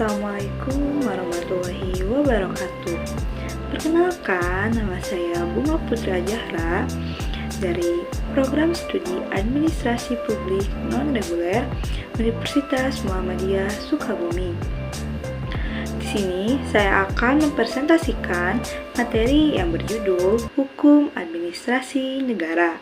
Assalamualaikum warahmatullahi wabarakatuh. Perkenalkan, nama saya Bunga Putra Zahra dari Program Studi Administrasi Publik Non-Reguler Universitas Muhammadiyah Sukabumi. Di sini saya akan mempresentasikan materi yang berjudul Hukum Administrasi Negara.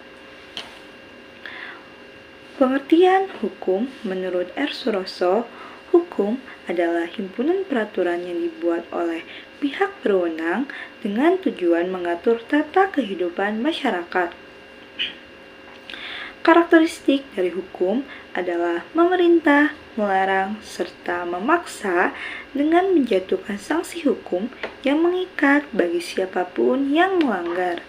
Pengertian hukum menurut R. Suroso, hukum adalah himpunan peraturan yang dibuat oleh pihak berwenang dengan tujuan mengatur tata kehidupan masyarakat. Karakteristik dari hukum adalah memerintah, melarang, serta memaksa dengan menjatuhkan sanksi hukum yang mengikat bagi siapapun yang melanggar.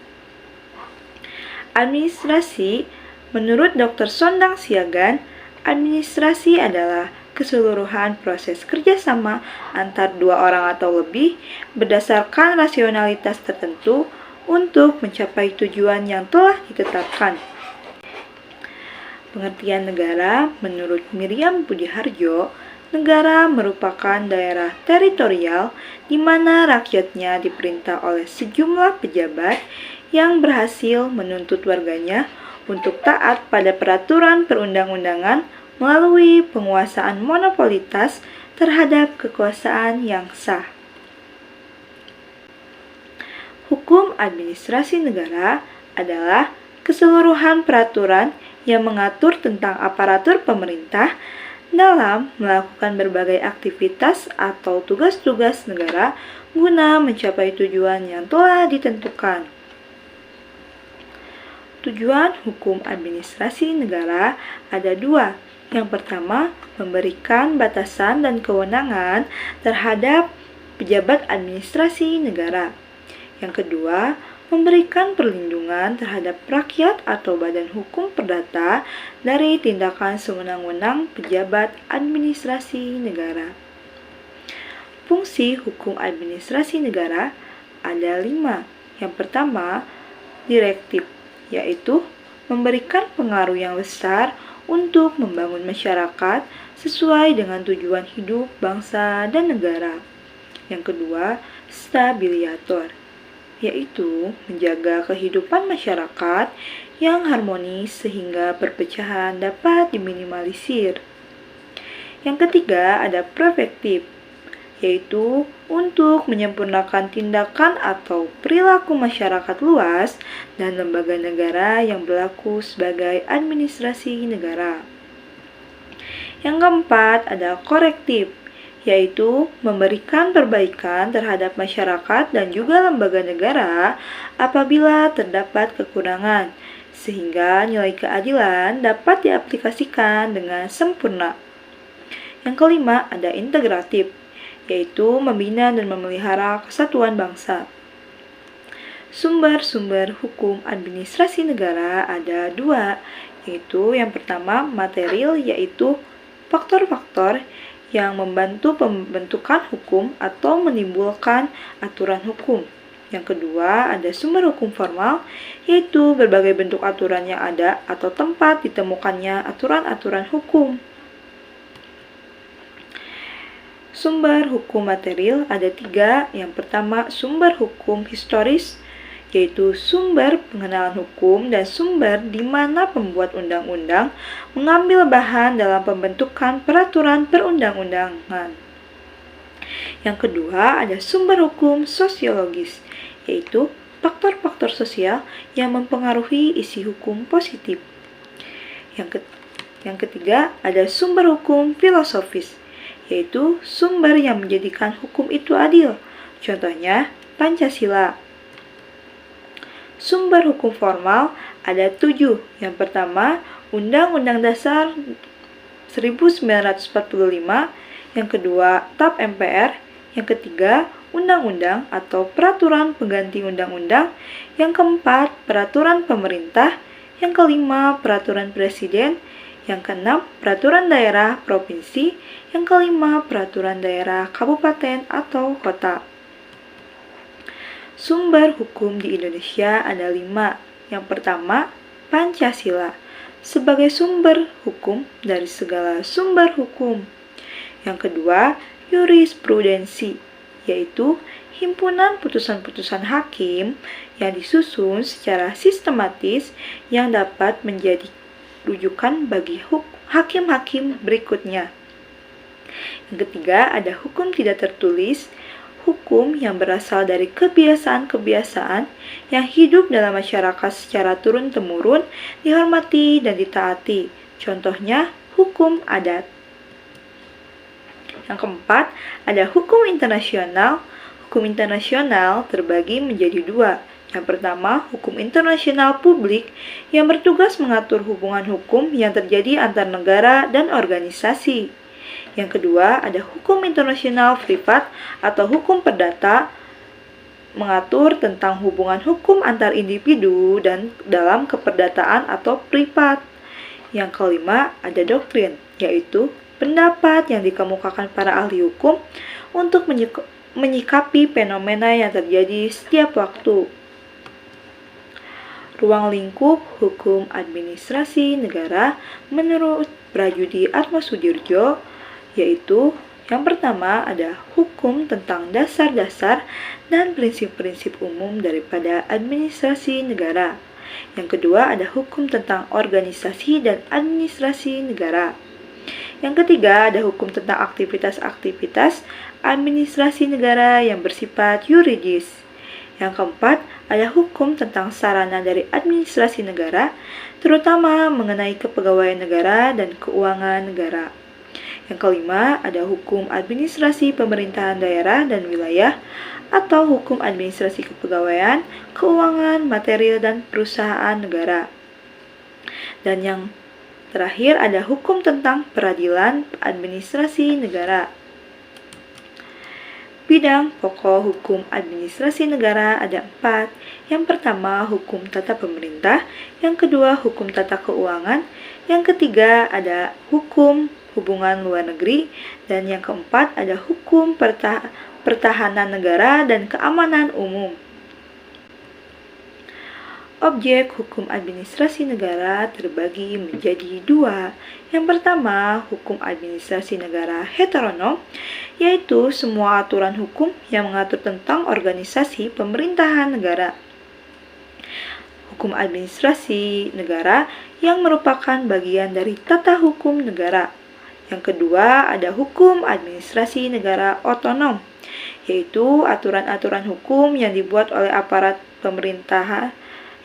Administrasi, menurut Dr. Sondang Siagan, administrasi adalah keseluruhan proses kerjasama antar dua orang atau lebih berdasarkan rasionalitas tertentu untuk mencapai tujuan yang telah ditetapkan. Pengertian negara menurut Miriam Budiharjo, negara merupakan daerah teritorial di mana rakyatnya diperintah oleh sejumlah pejabat yang berhasil menuntut warganya untuk taat pada peraturan perundang-undangan melalui penguasaan monopolitas terhadap kekuasaan yang sah. Hukum administrasi negara adalah keseluruhan peraturan yang mengatur tentang aparatur pemerintah dalam melakukan berbagai aktivitas atau tugas-tugas negara guna mencapai tujuan yang telah ditentukan. Tujuan hukum administrasi negara ada dua. Yang pertama, memberikan batasan dan kewenangan terhadap pejabat administrasi negara. Yang kedua, memberikan perlindungan terhadap rakyat atau badan hukum perdata dari tindakan sewenang-wenang pejabat administrasi negara. Fungsi hukum administrasi negara ada 5. Yang pertama, direktif, yaitu memberikan pengaruh yang besar untuk membangun masyarakat sesuai dengan tujuan hidup bangsa dan negara. Yang kedua, stabiliator, yaitu menjaga kehidupan masyarakat yang harmonis sehingga perpecahan dapat diminimalisir. Yang ketiga, ada preventif, yaitu untuk menyempurnakan tindakan atau perilaku masyarakat luas dan lembaga negara yang berlaku sebagai administrasi negara. Yang keempat, ada korektif, yaitu memberikan perbaikan terhadap masyarakat dan juga lembaga negara apabila terdapat kekurangan, sehingga nilai keadilan dapat diaplikasikan dengan sempurna. Yang kelima, ada integratif, yaitu membina dan memelihara kesatuan bangsa. Sumber-sumber hukum administrasi negara ada 2, yaitu yang pertama material, yaitu faktor-faktor yang membantu pembentukan hukum atau menimbulkan aturan hukum. Yang kedua, ada sumber hukum formal, yaitu berbagai bentuk aturan yang ada atau tempat ditemukannya aturan-aturan hukum. Sumber hukum material ada 3. Yang pertama, sumber hukum historis, yaitu sumber pengenalan hukum dan sumber di mana pembuat undang-undang mengambil bahan dalam pembentukan peraturan perundang-undangan. Yang kedua, ada sumber hukum sosiologis, yaitu faktor-faktor sosial yang mempengaruhi isi hukum positif. Yang ketiga, ada sumber hukum filosofis, yaitu sumber yang menjadikan hukum itu adil. Contohnya, Pancasila. Sumber hukum formal ada 7. Yang pertama, Undang-Undang Dasar 1945. Yang kedua, TAP MPR. Yang ketiga, Undang-Undang atau Peraturan Pengganti Undang-Undang. Yang keempat, Peraturan Pemerintah. Yang kelima, Peraturan Presiden. Yang keenam, peraturan daerah provinsi. Yang kelima, peraturan daerah kabupaten atau kota. Sumber hukum di Indonesia ada 5. Yang pertama, Pancasila sebagai sumber hukum dari segala sumber hukum. Yang kedua, Jurisprudensi, yaitu himpunan putusan-putusan hakim yang disusun secara sistematis yang dapat menjadi rujukan bagi hakim-hakim berikutnya. Yang ketiga, ada hukum tidak tertulis, hukum yang berasal dari kebiasaan-kebiasaan yang hidup dalam masyarakat secara turun-temurun, dihormati dan ditaati. Contohnya, hukum adat. Yang keempat, ada hukum internasional. Hukum internasional terbagi menjadi dua. Yang pertama, hukum internasional publik yang bertugas mengatur hubungan hukum yang terjadi antar negara dan organisasi. Yang kedua, ada hukum internasional privat atau hukum perdata mengatur tentang hubungan hukum antar individu dan dalam keperdataan atau privat. Yang kelima, ada doktrin, yaitu pendapat yang dikemukakan para ahli hukum untuk menyikapi fenomena yang terjadi setiap waktu. Ruang lingkup hukum administrasi negara menurut Prajudi Atmosudjojo, yaitu yang pertama ada hukum tentang dasar-dasar dan prinsip-prinsip umum daripada administrasi negara. Yang kedua ada hukum tentang organisasi dan administrasi negara. Yang ketiga ada hukum tentang aktivitas-aktivitas administrasi negara yang bersifat yuridis. Yang keempat ada hukum tentang sarana dari administrasi negara, terutama mengenai kepegawaian negara dan keuangan negara. Yang kelima ada hukum administrasi pemerintahan daerah dan wilayah atau hukum administrasi kepegawaian, keuangan, material, dan perusahaan negara. Dan yang terakhir ada hukum tentang peradilan administrasi negara. Bidang pokok hukum administrasi negara ada 4. Yang pertama, hukum tata pemerintah. Yang kedua, hukum tata keuangan. Yang ketiga, ada hukum hubungan luar negeri. Dan yang keempat, ada hukum pertahanan negara dan keamanan umum. Objek hukum administrasi negara terbagi menjadi 2. Yang pertama, hukum administrasi negara heteronom, yaitu semua aturan hukum yang mengatur tentang organisasi pemerintahan negara. Hukum administrasi negara yang merupakan bagian dari tata hukum negara. Yang kedua, ada hukum administrasi negara otonom, yaitu aturan-aturan hukum yang dibuat oleh aparat pemerintahan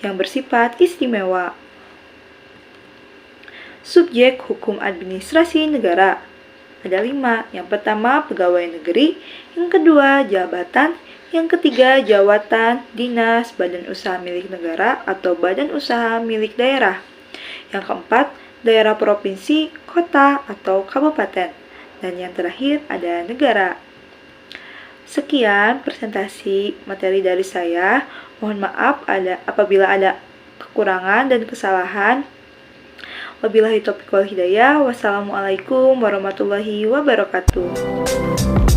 yang bersifat istimewa. Subjek hukum administrasi negara ada 5. Yang pertama, pegawai negeri. Yang kedua, jabatan. Yang ketiga, jawatan, dinas, badan usaha milik negara atau badan usaha milik daerah. Yang keempat, daerah provinsi, kota, atau kabupaten. Dan yang terakhir, ada negara. Sekian presentasi materi dari saya. Mohon maaf apabila ada kekurangan dan kesalahan. Wabillahi taufiq wal hidayah. Wassalamualaikum warahmatullahi wabarakatuh.